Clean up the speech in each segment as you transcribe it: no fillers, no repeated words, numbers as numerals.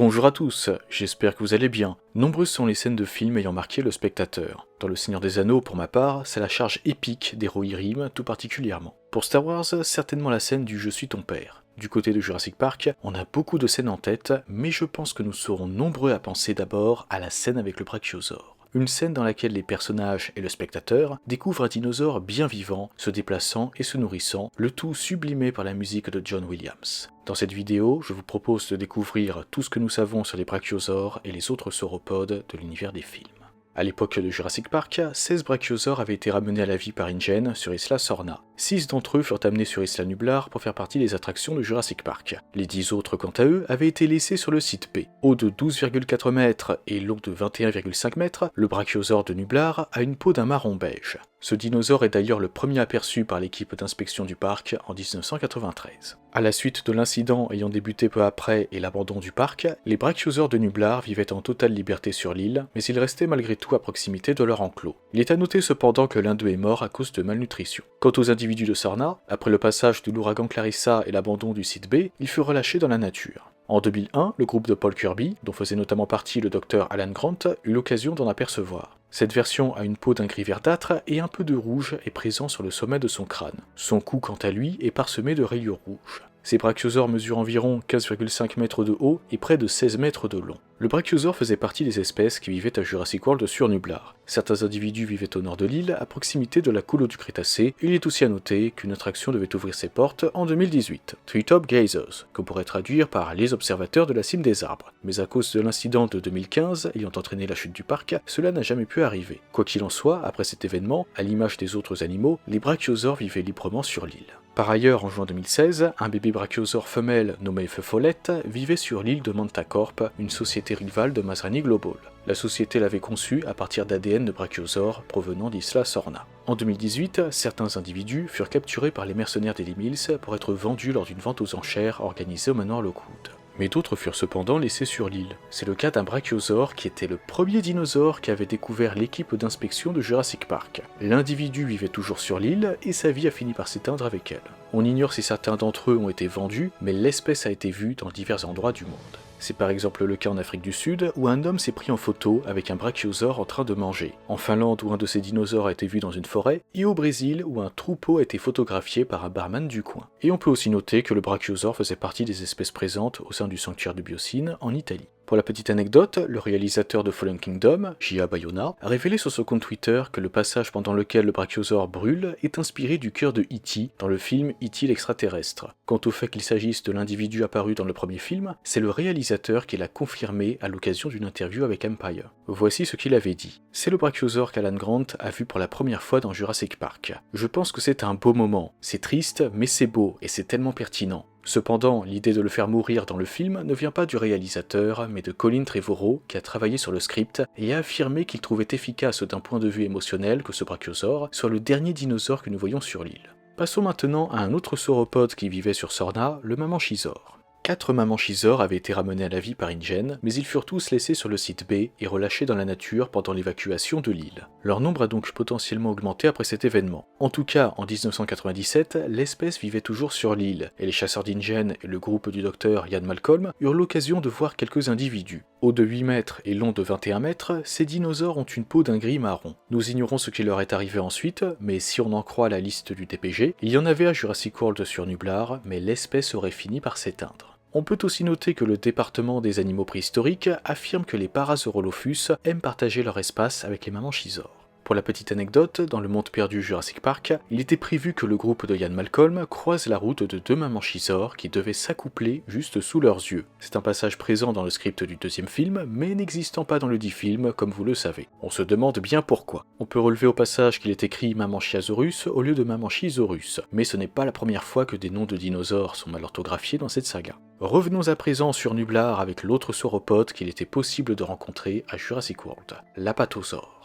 Bonjour à tous, j'espère que vous allez bien. Nombreuses sont les scènes de films ayant marqué le spectateur. Dans Le Seigneur des Anneaux, pour ma part, c'est la charge épique des Rohirrim tout particulièrement. Pour Star Wars, certainement la scène du « Je suis ton père ». Du côté de Jurassic Park, on a beaucoup de scènes en tête, mais je pense que nous serons nombreux à penser d'abord à la scène avec le brachiosaure. Une scène dans laquelle les personnages et le spectateur découvrent un dinosaure bien vivant, se déplaçant et se nourrissant, le tout sublimé par la musique de John Williams. Dans cette vidéo, je vous propose de découvrir tout ce que nous savons sur les brachiosaures et les autres sauropodes de l'univers des films. À l'époque de Jurassic Park, 16 brachiosaures avaient été ramenés à la vie par InGen sur Isla Sorna. 6 d'entre eux furent amenés sur Isla Nublar pour faire partie des attractions de Jurassic Park. Les 10 autres, quant à eux, avaient été laissés sur le site B. Haut de 12,4 mètres et long de 21,5 mètres, le brachiosaure de Nublar a une peau d'un marron beige. Ce dinosaure est d'ailleurs le premier aperçu par l'équipe d'inspection du parc en 1993. À la suite de l'incident ayant débuté peu après et l'abandon du parc, les brachiosaures de Nublar vivaient en totale liberté sur l'île, mais ils restaient malgré tout à proximité de leur enclos. Il est à noter cependant que l'un d'eux est mort à cause de malnutrition. Quant aux individus de Sorna, après le passage de l'ouragan Clarissa et l'abandon du site B, ils furent relâchés dans la nature. En 2001, le groupe de Paul Kirby, dont faisait notamment partie le docteur Alan Grant, eut l'occasion d'en apercevoir. Cette version a une peau d'un gris verdâtre et un peu de rouge est présent sur le sommet de son crâne. Son cou, quant à lui, est parsemé de rayures rouges. Ces brachiosaures mesurent environ 15,5 mètres de haut et près de 16 mètres de long. Le brachiosaure faisait partie des espèces qui vivaient à Jurassic World sur Nublar. Certains individus vivaient au nord de l'île, à proximité de la colo du Crétacé, et il est aussi à noter qu'une attraction devait ouvrir ses portes en 2018, Treetop Gazers, qu'on pourrait traduire par les observateurs de la cime des arbres. Mais à cause de l'incident de 2015, ayant entraîné la chute du parc, cela n'a jamais pu arriver. Quoi qu'il en soit, après cet événement, à l'image des autres animaux, les brachiosaures vivaient librement sur l'île. Par ailleurs, en juin 2016, un bébé brachiosaure femelle nommé Feufolette vivait sur l'île de Mantacorp, une société rivale de Masrani Global. La société l'avait conçue à partir d'ADN de brachiosaures provenant d'Isla Sorna. En 2018, certains individus furent capturés par les mercenaires Daily Mills pour être vendus lors d'une vente aux enchères organisée au manoir Lockwood. Mais d'autres furent cependant laissés sur l'île. C'est le cas d'un brachiosaure qui était le premier dinosaure qu'avait découvert l'équipe d'inspection de Jurassic Park. L'individu vivait toujours sur l'île et sa vie a fini par s'éteindre avec elle. On ignore si certains d'entre eux ont été vendus, mais l'espèce a été vue dans divers endroits du monde. C'est par exemple le cas en Afrique du Sud, où un homme s'est pris en photo avec un brachiosaure en train de manger, en Finlande où un de ces dinosaures a été vu dans une forêt, et au Brésil où un troupeau a été photographié par un barman du coin. Et on peut aussi noter que le brachiosaure faisait partie des espèces présentes au sein du sanctuaire de Biosine en Italie. Pour la petite anecdote, le réalisateur de Fallen Kingdom, J.A. Bayona, a révélé sur son compte Twitter que le passage pendant lequel le brachiosaure brûle est inspiré du cœur de E.T. dans le film E.T. l'extraterrestre. Quant au fait qu'il s'agisse de l'individu apparu dans le premier film, c'est le réalisateur qui l'a confirmé à l'occasion d'une interview avec Empire. Voici ce qu'il avait dit. C'est le brachiosaure qu'Alan Grant a vu pour la première fois dans Jurassic Park. Je pense que c'est un beau moment. C'est triste, mais c'est beau, et c'est tellement pertinent. Cependant, l'idée de le faire mourir dans le film ne vient pas du réalisateur, mais de Colin Trevorrow, qui a travaillé sur le script et a affirmé qu'il trouvait efficace d'un point de vue émotionnel que ce brachiosaure soit le dernier dinosaure que nous voyons sur l'île. Passons maintenant à un autre sauropode qui vivait sur Sorna, le Mamanchisor. 4 Mamanchisors avaient été ramenés à la vie par InGen, mais ils furent tous laissés sur le site B et relâchés dans la nature pendant l'évacuation de l'île. Leur nombre a donc potentiellement augmenté après cet événement. En tout cas, en 1997, l'espèce vivait toujours sur l'île, et les chasseurs d'InGen et le groupe du docteur Ian Malcolm eurent l'occasion de voir quelques individus. Hauts de 8 mètres et longs de 21 mètres, ces dinosaures ont une peau d'un gris marron. Nous ignorons ce qui leur est arrivé ensuite, mais si on en croit la liste du DPG, il y en avait à Jurassic World sur Nublar, mais l'espèce aurait fini par s'éteindre. On peut aussi noter que le département des animaux préhistoriques affirme que les Parasaurolophus aiment partager leur espace avec les Mamanchisors. Pour la petite anecdote, dans le monde perdu Jurassic Park, il était prévu que le groupe de Ian Malcolm croise la route de 2 Mamanchisors qui devaient s'accoupler juste sous leurs yeux. C'est un passage présent dans le script du deuxième film, mais n'existant pas dans le dit film, comme vous le savez. On se demande bien pourquoi. On peut relever au passage qu'il est écrit Mamanchiasaurus au lieu de Mamanchissaurus, mais ce n'est pas la première fois que des noms de dinosaures sont mal orthographiés dans cette saga. Revenons à présent sur Nublar avec l'autre sauropode qu'il était possible de rencontrer à Jurassic World, l'Apatosaure.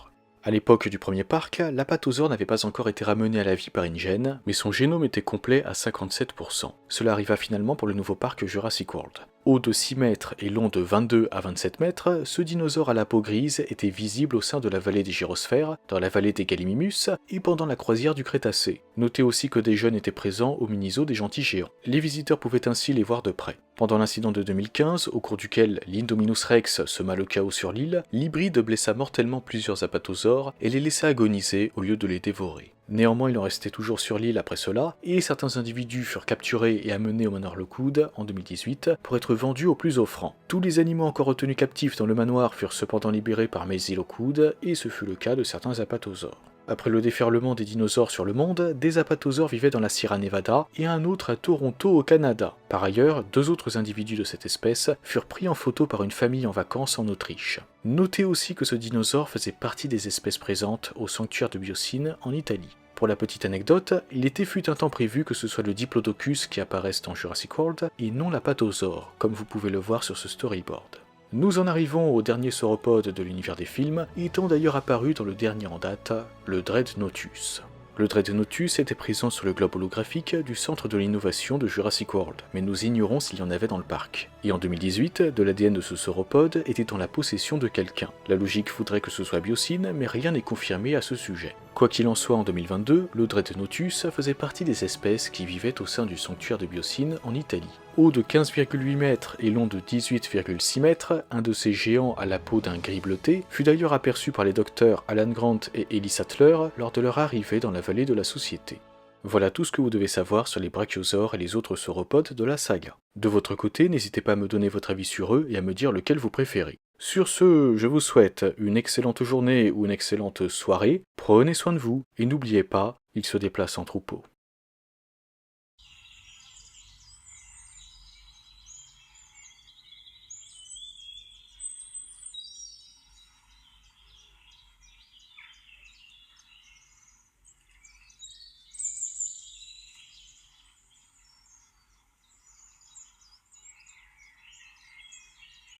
À l'époque du premier parc, l'Apatosaure n'avait pas encore été ramené à la vie par InGen, mais son génome était complet à 57%. Cela arriva finalement pour le nouveau parc Jurassic World. Haut de 6 mètres et long de 22 à 27 mètres, ce dinosaure à la peau grise était visible au sein de la vallée des Gyrosphères, dans la vallée des Gallimimus et pendant la croisière du Crétacé. Notez aussi que des jeunes étaient présents au mini-zoo des gentils géants. Les visiteurs pouvaient ainsi les voir de près. Pendant l'incident de 2015, au cours duquel l'Indominus Rex sema le chaos sur l'île, l'hybride blessa mortellement plusieurs apatosaures et les laissa agoniser au lieu de les dévorer. Néanmoins, il en restait toujours sur l'île après cela, et certains individus furent capturés et amenés au manoir Lockwood en 2018 pour être vendus au plus offrant. Tous les animaux encore retenus captifs dans le manoir furent cependant libérés par Maisie Lockwood, et ce fut le cas de certains apatosaures. Après le déferlement des dinosaures sur le monde, des apatosaures vivaient dans la Sierra Nevada et un autre à Toronto au Canada. Par ailleurs, 2 autres individus de cette espèce furent pris en photo par une famille en vacances en Autriche. Notez aussi que ce dinosaure faisait partie des espèces présentes au sanctuaire de Biosine en Italie. Pour la petite anecdote, il était fut un temps prévu que ce soit le Diplodocus qui apparaisse dans Jurassic World et non l'apatosaure, comme vous pouvez le voir sur ce storyboard. Nous en arrivons au dernier sauropode de l'univers des films, étant d'ailleurs apparu dans le dernier en date, le Dreadnoughtus. Le Dreadnoughtus était présent sur le globe holographique du centre de l'innovation de Jurassic World, mais nous ignorons s'il y en avait dans le parc. Et en 2018, de l'ADN de ce sauropode était en la possession de quelqu'un. La logique voudrait que ce soit Biosine, mais rien n'est confirmé à ce sujet. Quoi qu'il en soit, en 2022, le Dreadnoughtus faisait partie des espèces qui vivaient au sein du sanctuaire de Biosine en Italie. Haut de 15,8 mètres et long de 18,6 mètres, un de ces géants à la peau d'un gris bleuté fut d'ailleurs aperçu par les docteurs Alan Grant et Ellie Sattler lors de leur arrivée dans la vallée de la Société. Voilà tout ce que vous devez savoir sur les brachiosaures et les autres sauropodes de la saga. De votre côté, n'hésitez pas à me donner votre avis sur eux et à me dire lequel vous préférez. Sur ce, je vous souhaite une excellente journée ou une excellente soirée, prenez soin de vous et n'oubliez pas, ils se déplacent en troupeau.